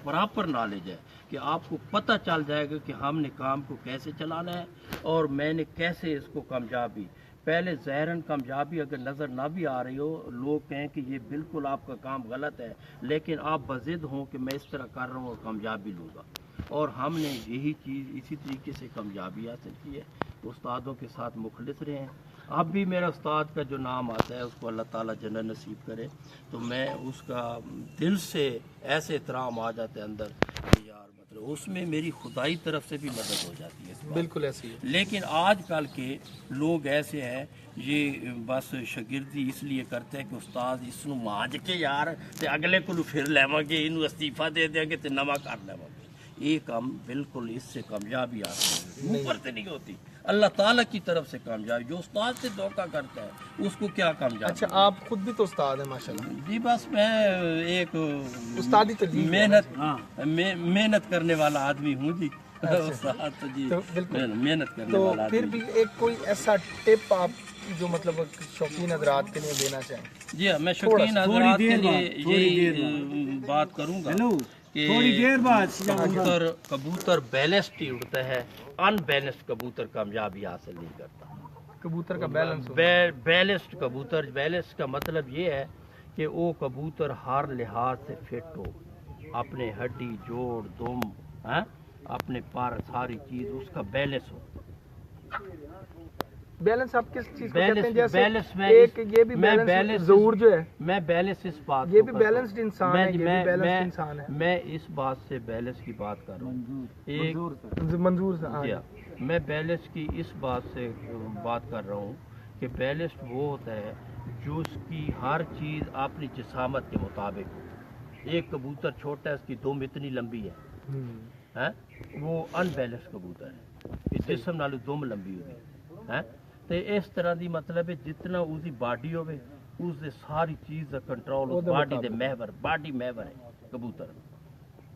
[SPEAKER 4] پراپر نالج ہے کہ آپ کو پتہ چل جائے گا کہ ہم نے کام کو کیسے چلانا ہے اور میں نے کیسے اس کو کامیابی، پہلے ظاہراً کامیابی اگر نظر نہ بھی آ رہی ہو، لوگ کہیں کہ یہ بالکل آپ کا کام غلط ہے، لیکن آپ بضد ہوں کہ میں اس طرح کر رہا ہوں اور کامیابی لوں گا۔ اور ہم نے یہی چیز اسی طریقے سے کامیابی حاصل کی ہے، استادوں کے ساتھ مخلص رہے ہیں۔ اب بھی میرا استاد کا جو نام آتا ہے اس کو اللہ تعالیٰ جنت نصیب کرے، تو میں اس کا دل سے ایسے احترام آ جاتا ہے اندر کہ یار مطلب اس میں میری خدائی طرف سے بھی مدد ہو جاتی ہے۔
[SPEAKER 1] بالکل ایسی ہے۔
[SPEAKER 4] لیکن آج کل کے لوگ ایسے ہیں، یہ بس شاگردی اس لیے کرتے ہیں کہ استاد اس نو ماج کے یار تے اگلے کو پھر لیواں گے، انہوں استعفیٰ دے دیں گے تے نواں کر لیواں گے۔ یہ کام بالکل اس سے کامیابی آتی ہے، اوپر سے نہیں ہوتی، اللہ تعالیٰ کی طرف سے کامیابی۔ جو استاد سے دھوکہ کرتا ہے اس کو کیا کامیابی؟
[SPEAKER 1] اچھا، آپ خود بھی تو استاد ہیں ماشاءاللہ۔
[SPEAKER 4] جی بس میں ایک
[SPEAKER 1] استادی تدریس
[SPEAKER 4] محنت کرنے والا آدمی ہوں جی۔ استاد تو جی
[SPEAKER 1] بالکل
[SPEAKER 4] محنت کرنے
[SPEAKER 1] تو
[SPEAKER 4] والا
[SPEAKER 1] پھر
[SPEAKER 4] آدمی۔
[SPEAKER 1] بھی ایک کوئی ایسا ٹپ آپ جو مطلب شوقین حضرات کے لیے دینا چاہیں؟
[SPEAKER 4] جی ہاں، میں شوقین حضرات کے لیے یہی بات کروں گا کہ کبوتر بیلنسڈ ہی اڑتا ہے، ان بیلنسڈ کبوتر کامیابی حاصل نہیں کرتا۔
[SPEAKER 1] کبوتر کا بیلنس
[SPEAKER 4] بیلنسڈ کبوتر، بیلنس کا مطلب یہ ہے کہ وہ کبوتر ہر لحاظ سے فٹ ہو، اپنے ہڈی جوڑ دم، اپنے پر ساری چیز اس کا بیلنس ہو۔
[SPEAKER 1] بیلنس آپ کس چیز کو کہتے ہیں؟ جیسے
[SPEAKER 4] بیلنس میں
[SPEAKER 1] ایک یہ بھی بیلنس ظہور جو ہے،
[SPEAKER 4] میں بیلنس اس بات
[SPEAKER 1] یہ بھی بیلنسڈ انسان ہے، یہ بھی بیلنسڈ انسان ہے۔
[SPEAKER 4] میں اس بات سے بیلنس کی بات کر رہا ہوں، ایک
[SPEAKER 1] منظور سے
[SPEAKER 4] جی ہاں، میں بیلنس کی اس بات سے بات کر رہا ہوں کہ بیلنس وہ ہوتا ہے جو اس کی ہر چیز اپنی جسامت کے مطابق ہو۔ ایک کبوتر چھوٹا ہے، اس کی دم اتنی لمبی ہے، وہ ان بیلنس کبوتر ہے، جسم نالو دم لمبی ہوئی ہے۔ تو اس طرح دی مطلب ہے جتنا اس کی باڈی ہوئے اس دے ساری چیز دا کنٹرول اس باڈی دے محور، باڈی محور ہے کبوتر،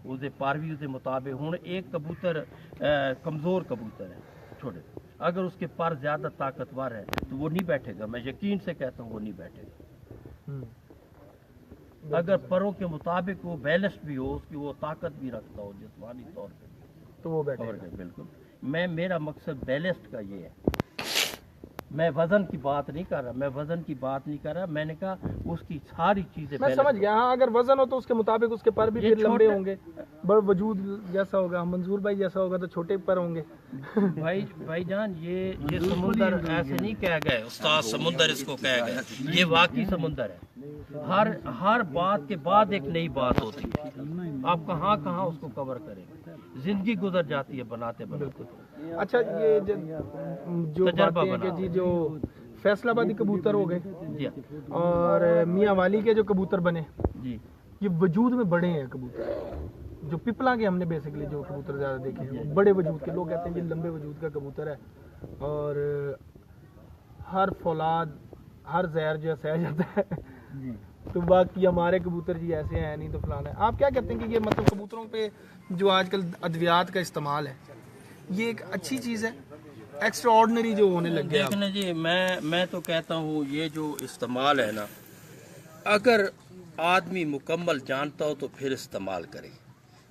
[SPEAKER 4] اس دے پر بھی اس دے مطابق۔ ہوں ایک کبوتر کمزور کبوتر ہے چھوٹے، اگر اس کے پر زیادہ طاقتور ہے تو وہ نہیں بیٹھے گا، میں یقین سے کہتا ہوں وہ نہیں بیٹھے گا۔ اگر پروں کے مطابق وہ بیلنس بھی ہو، اس کی وہ طاقت بھی رکھتا ہو جسمانی طور پہ،
[SPEAKER 1] تو وہ بیٹھے گا۔
[SPEAKER 4] بالکل میرا مقصد بیلنس کا یہ ہے۔ میں وزن کی بات نہیں کر رہا، میں نے کہا اس کی ساری چیزیں
[SPEAKER 1] میں سمجھ گیا۔ ہاں، اگر وزن ہو تو اس کے مطابق اس کے پر بھی پھر لمبے ہوں گے، بڑا وجود جیسا ہوگا، منظور بھائی جیسا ہوگا تو چھوٹے پر ہوں گے۔
[SPEAKER 4] بھائی جان، یہ سمندر ایسے نہیں کہہ گئے استاد سمندر اس کو کہہ گئے، یہ واقعی سمندر ہے۔ ہر بات کے بعد ایک نئی بات ہوتی ہے، آپ کہاں اس کو کور کریں گے، زندگی گزر جاتی ہے بناتے بناتے۔
[SPEAKER 1] अच्छा ये जो बातें हैं कि जी जो फैसलाबादी कबूतर हो गए और मियाँ वाली के जो कबूतर बने
[SPEAKER 5] जी,
[SPEAKER 1] ये वजूद में बड़े हैं कबूतर। जो पिपला के हमने बेसिकली जो कबूतर ज़्यादा देखे हैं वो बड़े वजूद के, लोग कहते हैं ये लंबे वजूद का कबूतर है और हर फौलाद हर जहर जो है सह जाता है। तो बाकी हमारे कबूतर जी ऐसे हैं नहीं तो फलाना है। आप क्या कहते हैं कि ये मतलब कबूतरों पे जो आजकल अद्वियात का इस्तेमाल है ये एक अच्छी चीज़ है, एक्स्ट्रा ऑर्डिनरी जो होने लग गया?
[SPEAKER 4] देखने जी, मैं तो कहता हूँ ये जो इस्तेमाल है ना, अगर आदमी मुकम्मल जानता हो तो फिर इस्तेमाल करे,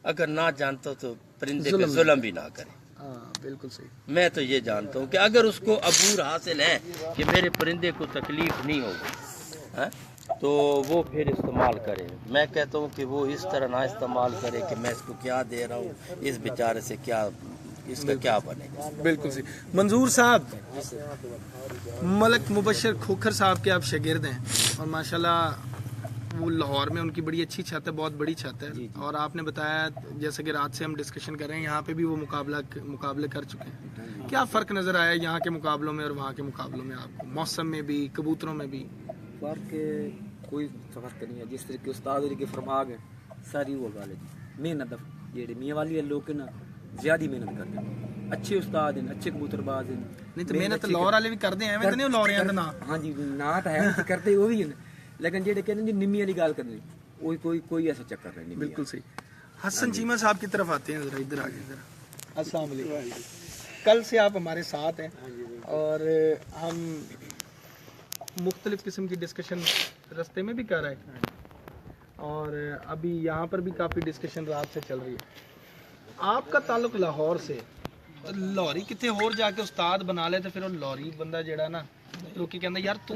[SPEAKER 4] अगर ना जानता हो तो परिंदे पे जुल्म भी ना करे।
[SPEAKER 1] हाँ बिल्कुल सही।
[SPEAKER 4] मैं तो ये जानता हूँ कि अगर उसको अबूर हासिल है कि मेरे परिंदे को तकलीफ नहीं होगी है, तो वो फिर इस्तेमाल करे। मैं कहता हूँ कि वो इस तरह ना इस्तेमाल करे कि मैं इसको क्या दे रहा हूँ, इस बेचारे से क्या, इसका क्या बनेगा।
[SPEAKER 1] बिल्कुल सही। मंजूर साहब, मलक मुबशर खोखर साहब के आप शागिर्द हैं और माशाल्लाह वो लाहौर में उनकी बड़ी अच्छी छत है, बहुत बड़ी छत है। और आपने बताया जैसे कि रात से हम डिस्कशन कर रहे हैं, यहाँ पे भी वो मुकाबले कर चुके हैं। क्या फ़र्क नज़र आया यहाँ के मुकाबलों में और वहाँ के मुकाबलों में आपको, मौसम में भी कबूतरों में भी?
[SPEAKER 3] फ़र्क कोई फ़र्क नहीं है। जिस तरीके उस्ताद के फरमा गए सारी वो गल है, मेहनत जेह्ड़े मियाँ वाली लोग ना ज़्यादा मेहनत करते हैं, अच्छे उस्ताद हैं, अच्छे कबूतरबाज हैं।
[SPEAKER 1] नहीं तो मेहनत लाहौर वाले भी करते हैं, एवं तो नहीं लाहौर वाले ना?
[SPEAKER 3] हाँ जी, ना तो है करते वो भी हैं, लेकिन जेह्ड़े कहते हैं निम्मी वाली गल करनी कोई ऐसा चक्कर नहीं।
[SPEAKER 1] बिल्कुल सही। हसन चीमा साहब की तरफ आते हैं, जरा इधर आगे जरा। अस्सलाम वालेकुम। कल से आप हमारे साथ हैं और हम मुख्तलिफ किस्म की डिस्कशन रास्ते में भी कर रहे हैं और अभी यहाँ पर भी काफ़ी डिस्कशन रात से चल रही है। आपका ताल्लुक लाहौर से, लाहौरी कितने होर जाके उस्ताद बना ले तो फिर लाहौरी बंदा जेड़ा ना लोग कहते यार तू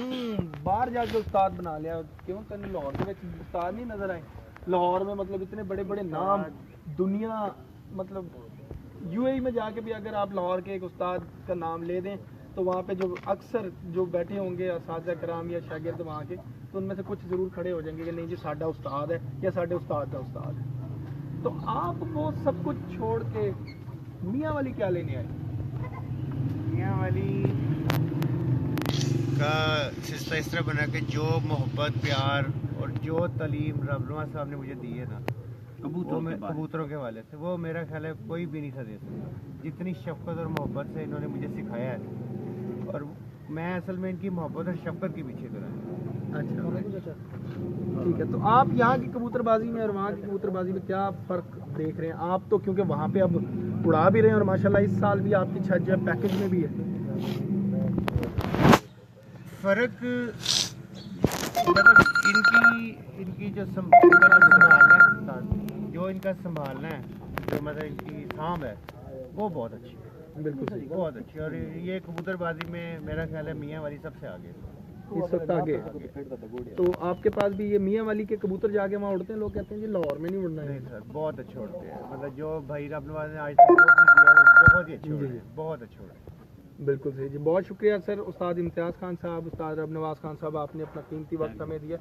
[SPEAKER 1] बाहर जाके उस्ताद बना लिया, क्यों तेन लाहौर के उस्ताद नहीं नजर आए? लाहौर में मतलब इतने बड़े बड़े नाम दुनिया, मतलब यूएई में जाके भी अगर आप लाहौर के एक उस्ताद का नाम ले दें तो वहाँ पे जो अक्सर जो बैठे होंगे असातिज़ा कराम या शागिर्द वहाँ के, तो उनमें से कुछ ज़रूर खड़े हो जाएंगे कि नहीं जी साडा उस्ताद है या साडे उस्ताद का उस्ताद है। तो आप वो सब कुछ छोड़ के मियाँ वाली क्या लेने आए?
[SPEAKER 6] मियाँ वाली का सिलसिला इस तरह बना कि जो मोहब्बत प्यार और जो तालीम रबनुमा साहब ने मुझे दी है ना कबूतरों के हवाले से, वो मेरा ख्याल है कोई भी नहीं था दे सकता। जितनी शफकत और मोहब्बत से इन्होंने मुझे सिखाया है, और मैं असल में इनकी मोहब्बत और शफकत के पीछे करा है।
[SPEAKER 1] अच्छा ठीक है। तो आप यहाँ की कबूतरबाजी में और वहाँ की कबूतरबाजी में क्या फ़र्क देख रहे हैं? आप तो क्योंकि वहाँ पे अब उड़ा भी रहे हैं और माशाल्लाह इस साल भी आपकी छत जो है पैकेज में भी है।
[SPEAKER 6] फ़र्क मतलब इनकी जो संभालना है, जो इनका संभालना है, जो मतलब इनकी सांभ है वो बहुत अच्छी है।
[SPEAKER 1] बिल्कुल सही,
[SPEAKER 6] बहुत अच्छी। और ये कबूतरबाजी में मेरा ख्याल है मियाँ वाली सबसे आगे
[SPEAKER 1] इस वक्त आगे। तो आपके पास भी ये मियाँ वाली के कबूतर जाके वहाँ उड़ते हैं, लोग कहते हैं जी लाहौर में नहीं उड़ना है।
[SPEAKER 6] नहीं सर, बहुत अच्छे उड़ते हैं। मतलब जो भाई रबनुमा ने आज तक दिया वो बहुत ही अच्छे उड़े हैं, बहुत अच्छे उड़े हैं।
[SPEAKER 1] बिल्कुल सही जी, बहुत शुक्रिया सर। उस्ताद इम्तियाज़ खान साहब, उस्ताद रबनवाज खान साहब, आपने अपना कीमती वक्त हमें दिया।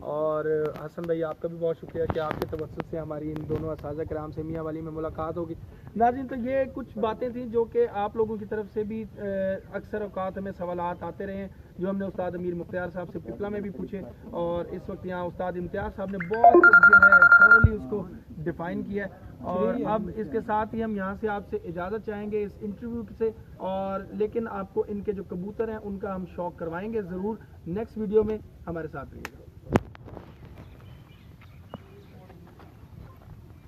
[SPEAKER 1] और हसन भाई आपका भी बहुत शुक्रिया कि आपके तवज्जुह से हमारी इन दोनों असातिज़ा किराम से मियाँ वाली में मुलाकात होगी। नाज़रीन, तो ये कुछ बातें थी जो कि आप लोगों की तरफ से भी अक्सर औकात हमें सवालात आते रहे हैं, जो हमने उस्ताद अमीर मुख्तियार साहब से पिपला में भी पूछे, और इस वक्त यहाँ उस्ताद इम्तियाज़ साहब ने बहुत जो है थॉरली उसको डिफ़ाइन किया है। और अब इसके साथ ही हम यहाँ से आपसे इजाज़त चाहेंगे इस इंटरव्यू से, और लेकिन आपको इनके जो कबूतर हैं उनका हम शौक करवाएंगे ज़रूर। नेक्स्ट वीडियो में हमारे साथ रहिएगा।